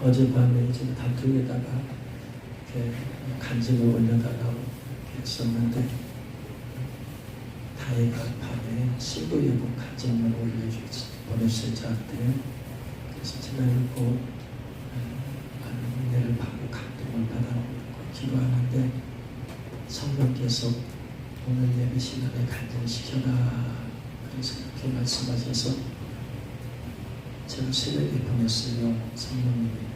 어젯밤에 이제 단톡에다가 이렇게 간증을 올려달라고 했었는데 다혜가 밤에 신부 예복 간증을 보냈어요 저한테. 그래서 제가 읽고 많은 은혜를 받고 감동을 받아놓고 기도하는데 성령께서 오늘 예배 시간에 간증시켜라 그래서 이렇게 말씀하셔서 제가 새벽에 보냈어요. 성령님이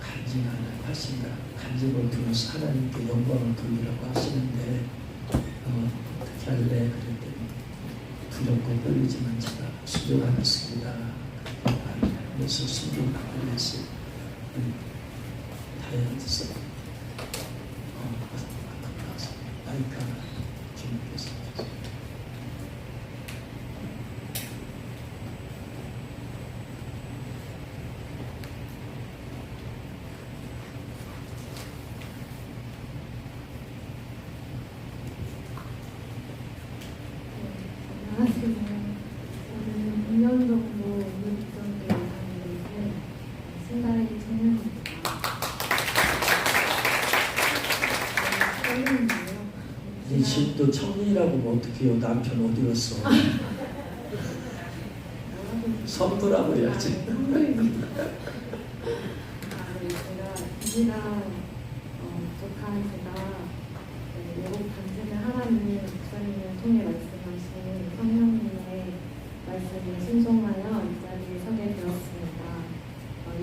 간증하라고 하신다. 간증을 들어서 하나님께 영광을 돌리라고 하시는데 어떻게 할래? 그랬더니 두렵고 떨리지만 제가 순종하겠습니다. 그래서 순종하고 했어요. 다행했어. 나이가 주님께서 저는 2년 정도 운동기전에 다니는데 신다리 청년입니다. 이 집도 청년이라고 하면 어떡해요? 남편 어디 갔어? 선부라고 해야지. 선부입니다. 제가 이지랑 북한 제가 외국 간증을 하라는 목사님을 통해 말씀하신 성령님의 말씀에 순종하여 이 자리에 서게 되었습니다.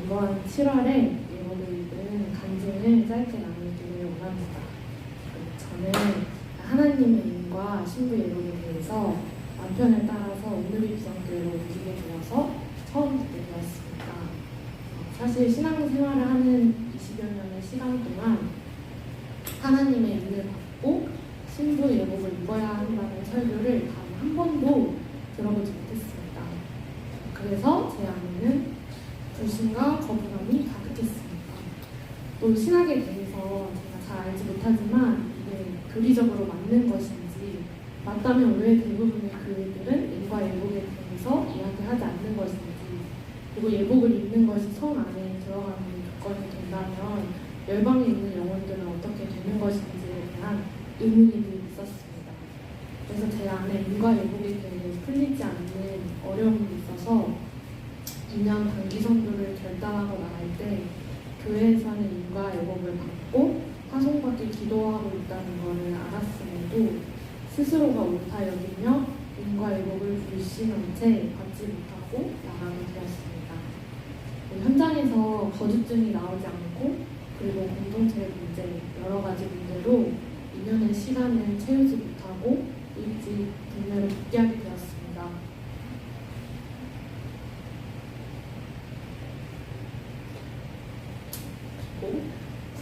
이번 7월에 예고를 읽은 간증을 짧게 나누기를 원합니다. 저는 하나님의 인과 신부 예복에 대해서 남편을 따라서 오늘의 비전교회로 옮기게 되어서 처음 듣게 되었습니다. 사실 신앙생활을 하는 20여 년의 시간 동안 하나님의 인을 받고 신부 예복을 입어야 한다는 설교를 단 한 번도 들어보지 못했습니다. 그래서 제 안에는 불신과 거부감이 가득했습니다. 또 신학에 대해서 제가 잘 알지 못하지만 이게 교리적으로 맞는 것인지, 맞다면 왜 대부분의 교회들은 인과 예복에 대해서 이야기하지 않는 것인지, 그리고 예복을 입는 것이 성 안에 들어가는 조건이 된다면 열방에 있는 영혼들은 어떻게 되는 것인지에 대한 의문이 늘 있었습니다. 그래서 제 안에 인과 예복에 대해 풀리지 않는 어려움이 있어서 2년 단기 선교를 결단하고 나갈 때 교회에서는 인과 예복을 받고 파송받기 기도하고 있다는 것을 알았음에도 스스로가 옳다 여기며 인과 예복을 불신한 채 받지 못하고 나가게 되었습니다. 현장에서 거주증이 나오지 않고 그리고 공동체 문제, 여러 가지 문제로 2년의 시간을 채우지 못하고 일찍 동네를 복귀하게 되었습니다. 그리고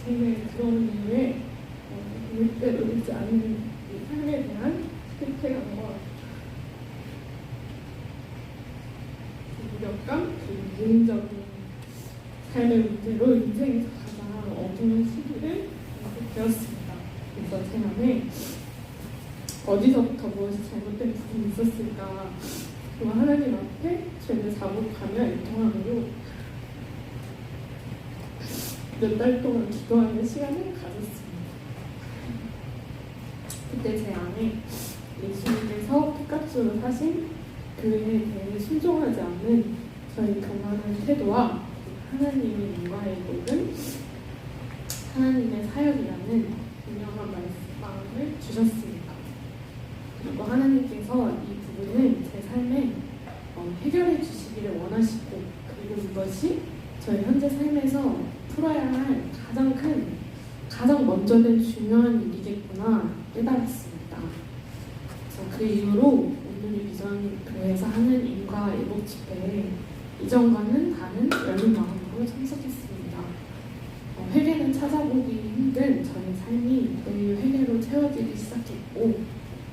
국내에 들어온 이후에 일대로 있지 않은 이 삶에 대한 실패감과 무력감, 그리고 개인적인 삶의 문제로 인생에서 가장 어두운 시기를 겪게 되었습니다. 그래서 제 안에 어디서부터 무엇이 잘못된 부분이 있었을까, 그리고 하나님 앞에 죄를 자복하며 애통함으로 몇 달 동안 기도하는 시간을 가졌습니다. 그때 제 안에 예수님께서 피값으로 사신 교회에 대해 순종하지 않는 저희 교만한 태도와 하나님의 인과의 복은 하나님의 사역이라는 분명한 말씀을 주셨습니다. 그리고 하나님께서 이 부분을 제 삶에 해결해 주시기를 원하시고, 그리고 이것이 저희 현재 삶에서 풀어야 할 가장 먼저 된 중요한 일이겠구나 깨달았습니다. 그래서 그 이후로 오늘의 비전 교회에서 하는 인과 예복 집회에 이전과는 다른 열린 마음으로 참석했습니다. 회개는 찾아보기 힘든 저의 삶이 매일 회개로 채워지기 시작했고,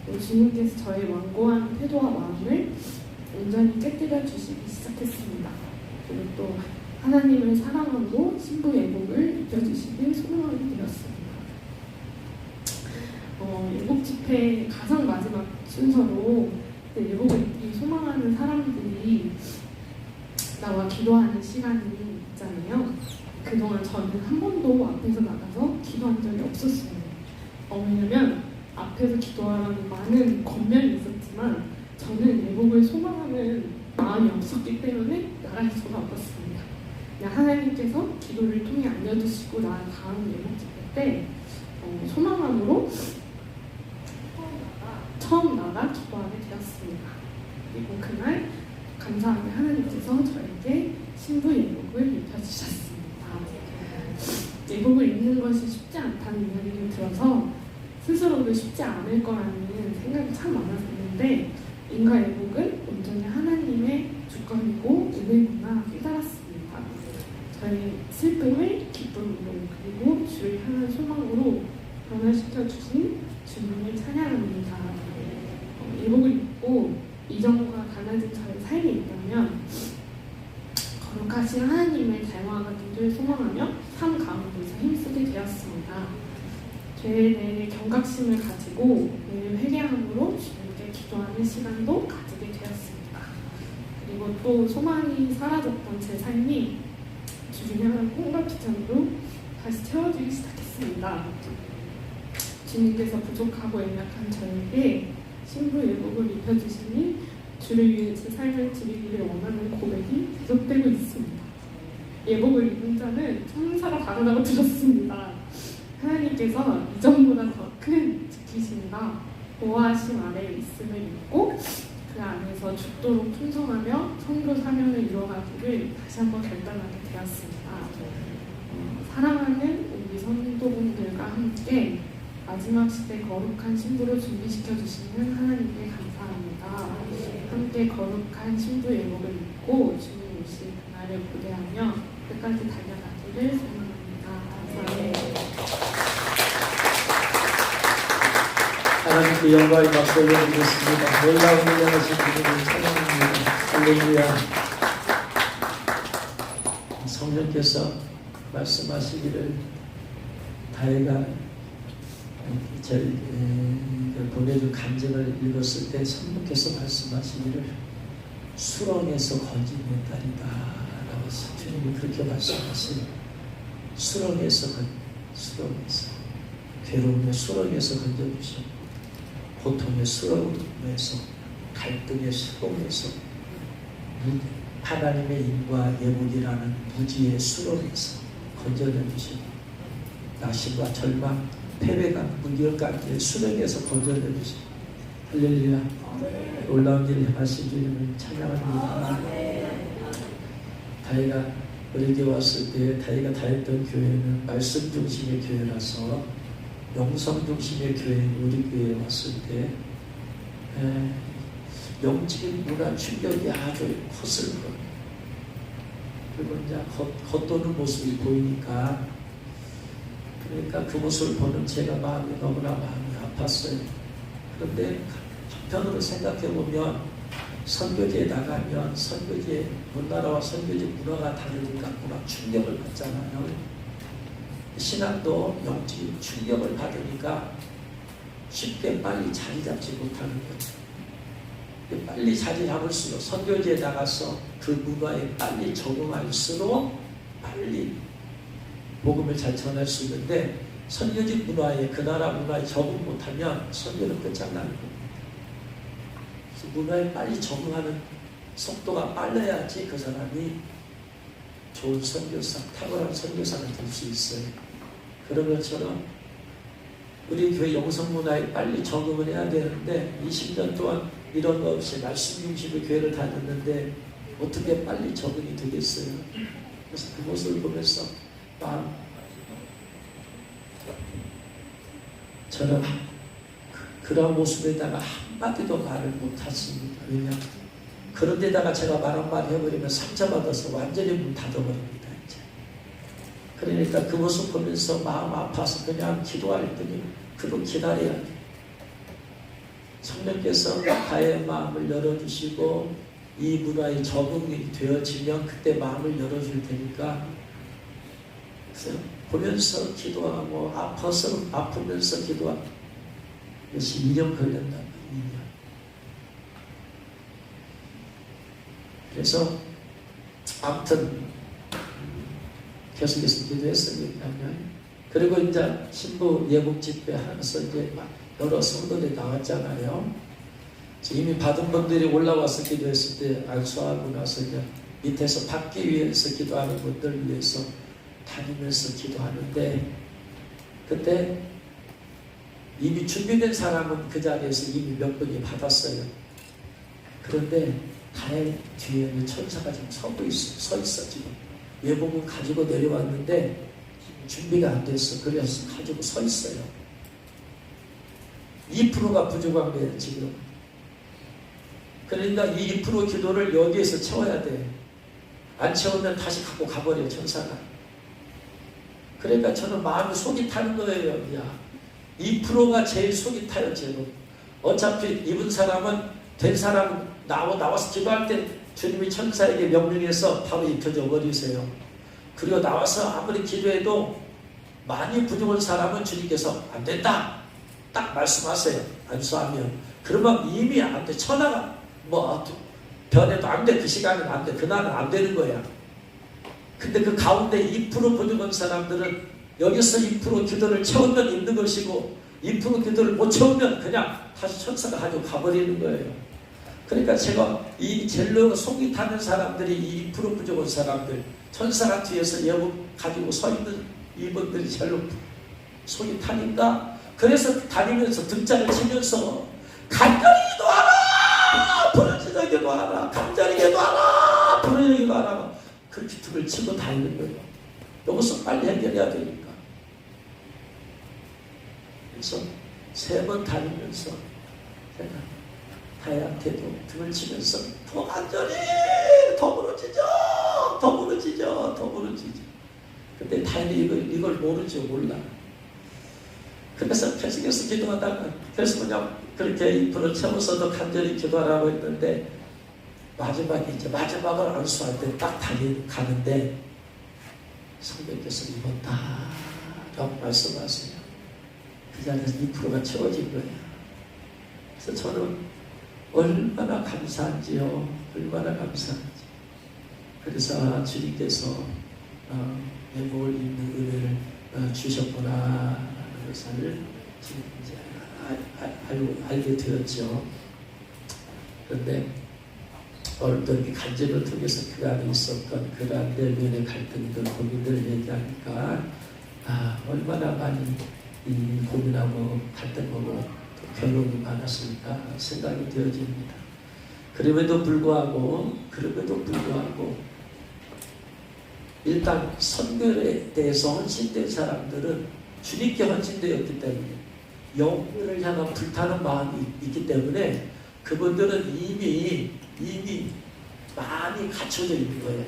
또 주님께서 저의 완고한 태도와 마음을 온전히 깨뜨려 주시기 시작했습니다. 그리고 또 하나님을 사랑하고 신부 예복을 입혀주시길 소망하게 되었습니다. 예복 집회 가장 마지막 순서로 예복을 입기 소망하는 사람들이 나와 기도하는 시간이 있잖아요. 그동안 저는 한 번도 앞에서 나가서 기도한 적이 없었어요. 왜냐면 앞에서 기도하라는 많은 권면이 있었지만 저는 예복을 소망하는 마음이 없었기 때문에 나갈 수가 없었습니다. 그냥 하나님께서 기도를 통해 알려주시고 난 다음 예복 집회 때 소망함으로 처음 나가 기도하게 되었습니다. 그리고 그날 감사하게 하나님께서 저에게 신부 예복을 입혀주셨습니다. 예복을 입는 것이 쉽지 않다는 이야기를 들어서 스스로도 쉽지 않을 거라는 생각이 참 많았었는데 인가 예복은 온전히 하나님의 주권이고 은혜구나 깨달았습니다. 저의 슬픔을 기쁨으로 그리고 주를 향한 소망으로 변화시켜 주신 주님을 찬양합니다. 예복을 입고 이전과 달라진 저의 삶이 있다면 거룩하신 하나님을 닮아가는 줄 소망하며 삶 가운데서 힘쓰게 되었습니다. 죄에 대해 경각심을 가지고 매일 회개함으로 주님께 기도하는 시간도 가지게 되었습니다. 그리고 또 소망이 사라졌던 제 삶이 주를 향한 꿈과 비전으로 다시 채워지기 시작했습니다. 주님께서 부족하고 연약한 저에게 신부 예복을 입혀주시니 주를 위해 제 삶을 드리기를 원하는 고백이 계속되고 있습니다. 예복을 입은 자는 천사가 다르다고 들었습니다. 하나님께서 이전보다 더 큰 지키심과 보호하심 아래에 있음을 믿고 그 안에서 죽도록 충성하며 선교 사명을 이루어가기를 다시 한번 결단하게 되었습니다. 사랑하는 우리 성도분들과 함께 마지막 시대 거룩한 신부로 준비시켜 주시는 하나님께 감사합니다. 함께 거룩한 신부 예복을 입고 주님 오실 그날을 고대하며 끝까지 달려가기를 소망합니다. 감사합니다. 하나님께 영광의 박수 올려드리겠습니다. 놀라운 일하신 주님을 찬양합니다. 할렐루야. 성령께서 말씀하시기를 다혜가 저희를 보내준 간증을 읽었을 때 성령께서 말씀하시기를 수렁에서 건지는 딸이다 라고 주님이 그렇게 말씀하시는 수렁에서 괴로움의 수렁에서 건져주시고 고통의 수렁에서 갈등의 수렁에서 하나님의 인과 예복이라는 무지의 수렁에서 건져내주시고 낙심과 절망, 패배감, 무기력감의 수렁에서 건져내주시고 할렐루야. 놀라운 일을 행하신 주님을 찬양합니다. 다혜가 어리게 왔을 때 다혜가 다녔던 교회는 말씀 중심의 교회라서 영성 중심의 교회, 우리 교회에 왔을 때 영적인 문화 충격이 아주 컸을 거예요. 그리고 이제 겉도는 모습이 보이니까 그러니까 그 모습을 보는 제가 마음이 너무나 마음이 아팠어요. 그런데 한편으로 생각해 보면 선교지에 나가면 선교지의 문나라와 선교지 문화가 다르니까 막 충격을 받잖아요. 신앙도 영적인 충격을 받으니까 쉽게 빨리 자리 잡지 못하는 거죠. 빨리 자리 잡을수록 선교지에 나가서 그 문화에 빨리 적응할수록 빨리 복음을 잘 전할 수 있는데 선교지 문화에 그 나라 문화에 적응 못하면 선교는 끝장나는 겁니다. 그래서 문화에 빨리 적응하는 속도가 빨라야지 그 사람이 좋은 선교사, 탁월한 선교사가 될 수 있어요. 그런 것처럼 우리 교회 영성문화에 빨리 적응을 해야 되는데 20년 동안 이런 거 없이 말씀 중심의 교회를 다녔는데 어떻게 빨리 적응이 되겠어요? 그래서 그 모습을 보면서 저는 그런 모습에다가 한마디도 말을 못했습니다. 왜냐하면 그런 데다가 제가 말 한마디 해버리면 상처받아서 완전히 문 닫아버립니다. 이제. 그러니까 그 모습 보면서 마음 아파서 그냥 기도할 뿐이 그거 기다려야 돼. 성령께서 다의 마음을 열어주시고 이 문화에 적응이 되어지면 그때 마음을 열어줄 테니까 그래서 보면서 기도하고 아프면서 기도하고 이것이 2년 걸렸다. 2년. 그래서 아무튼 계속해서 기도했으니까요. 그리고 이제 신부 예복 집회 하면서 이제 막 여러 성도들이 나왔잖아요. 이미 받은 분들이 올라와서 기도했을 때 안수하고 나서 이제 밑에서 받기 위해서 기도하는 분들 위해서 다니면서 기도하는데, 그때 이미 준비된 사람은 그 자리에서 이미 몇 분이 받았어요. 그런데 다행 뒤에 천사가 지금 서 있어. 지금 예복은 가지고 내려왔는데 준비가 안 됐어. 그래서 가지고 서 있어요. 2%가 부족한 거예요 지금. 그러니까 이 2% 기도를 여기에서 채워야 돼. 안 채우면 다시 갖고 가버려 천사가. 그러니까 저는 마음이 속이 타는 거예요. 야, 2%가 제일 속이 타요 지금. 어차피 입은 사람은 된 사람은 나와서 기도할 때 주님이 천사에게 명령해서 바로 입혀져 버리세요. 그리고 나와서 아무리 기도해도 많이 부족한 사람은 주님께서 안 된다 딱 말씀하세요. 안수하면. 그러면 이미 안 돼. 천하가 뭐 변해도 안 돼. 그 시간은 안 돼. 그날은 안 되는 거야. 근데 그 가운데 2% 부족한 사람들은 여기서 2% 기도를 채우면 있는 것이고 2% 기도를 못 채우면 그냥 다시 천사가 가지고 가버리는 거예요. 그러니까 제가 이 젤로 속이 타는 사람들이 2% 부족한 사람들, 천사가 뒤에서 예복 가지고 서 있는 이분들이 젤로 속이 타니까, 그래서 다니면서 등짝을 치면서 간절히 기도하라! 부르짖어 기도하라! 간절히 기도하라! 부르짖어 기도하라! 그렇게 등을 치고 다니는 거예요. 여기서 빨리 해결해야 되니까. 그래서 3번 다니면서 제가 다혜한테도 등을 치면서 더 간절히 더 부르짖어. 근데 다혜는 이걸 모르죠. 몰라. 그래서 계속해서 기도하다가 그래서 그냥 그렇게 2% 채워서도 간절히 기도하라고 했는데, 마지막을 안수할 때 딱 가는데 성령께서 이번 다라고 말씀하세요. 그 자리에서 2%가 채워진 거예요. 그래서 저는 얼마나 감사한지요. 그래서 주님께서 예복을 입는 은혜를 주셨구나 하는 것을 지금 이제 알게 되었죠. 그런데 오늘 또 이렇게 간증을 통해서 그 안에 있었던 그러한 내면의 갈등들, 고민들을 얘기하니까 얼마나 많이 고민하고 갈등하고 또 결론이 많았을까 생각이 되어집니다. 그럼에도 불구하고 일단 선교에 대해서 헌신된 사람들은 주님께 헌신되었기 때문에 영혼을 향한 불타는 마음이 있기 때문에 그분들은 이미 많이 갖춰져 있는 거예요.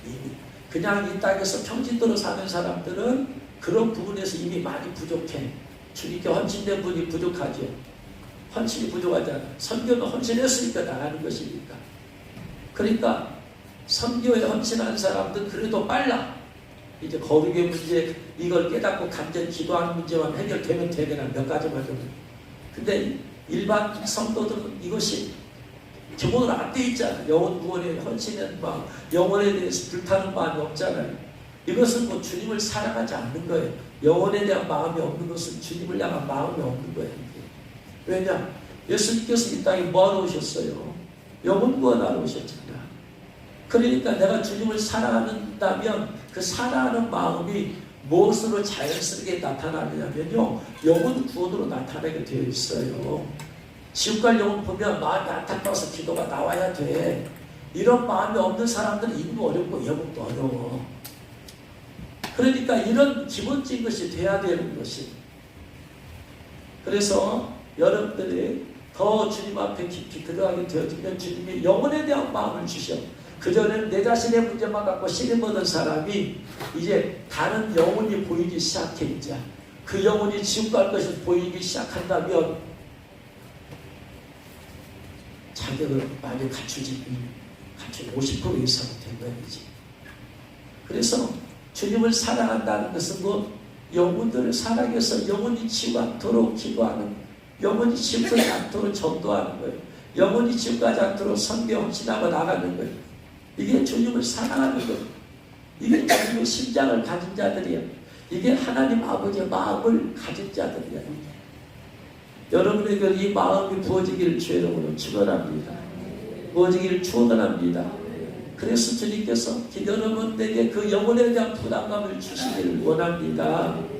이미. 그냥 이 땅에서 평진도로 사는 사람들은 그런 부분에서 이미 많이 부족해. 주님께 헌신된 분이 부족하죠. 헌신이 부족하잖아. 선교는 헌신했으니까 나가는 것이니까. 그러니까 선교에 헌신한 사람들은 그래도 빨라. 이제 거룩의 문제, 이걸 깨닫고 간절히 기도하는 문제만 해결되면 되거나 몇 가지만 좀. 근데 일반 성도들은 이것이 기본으로 안 돼 있잖아요. 영혼 구원에 헌신한 마음, 영혼에 대해서 불타는 마음이 없잖아요. 이것은 뭐 주님을 사랑하지 않는 거예요. 영혼에 대한 마음이 없는 것은 주님을 향한 마음이 없는 거예요. 왜냐? 예수님께서 이 땅에 뭐하러 오셨어요? 영혼 구원하러 오셨잖아요. 그러니까 내가 주님을 사랑한다면 그 사랑하는 마음이 무엇으로 자연스럽게 나타나느냐면요, 영혼 구원으로 나타나게 되어 있어요. 지옥 갈 영혼 보면 마음이 안타까워서 기도가 나와야 돼. 이런 마음이 없는 사람들은 인도 어렵고 예복도 어려워. 그러니까 이런 기본적인 것이 돼야 되는 것이. 그래서 여러분들이 더 주님 앞에 깊이 들어가게 되어지면 주님이 영혼에 대한 마음을 주셔. 그전에는 내 자신의 문제만 갖고 씨름하던 사람이 이제 다른 영혼이 보이기 시작해. 이제 그 영혼이 지옥 갈 것이 보이기 시작한다면 자격을 많이 갖추지 50% 이상 된 거지. 그래서 주님을 사랑한다는 것은 뭐 영혼들을 사랑해서 영혼이 지옥 않도록 기도하는, 영혼이 지옥 가지 않도록 전도하는 거예요. 영혼이 지옥 가지 않도록 선교 헌신하고 나가는 거예요. 이게 주님을 사랑하는 거예요. 이게 자유 심장을 가진 자들이에요. 이게 하나님 아버지의 마음을 가진 자들이에요. 여러분에게 이 마음이 부어지기를 주의 이름으로 축원합니다. 부어지기를 축원합니다. 그래서 주님께서 여러분에게 그 영혼에 대한 부담감을 주시기를 원합니다.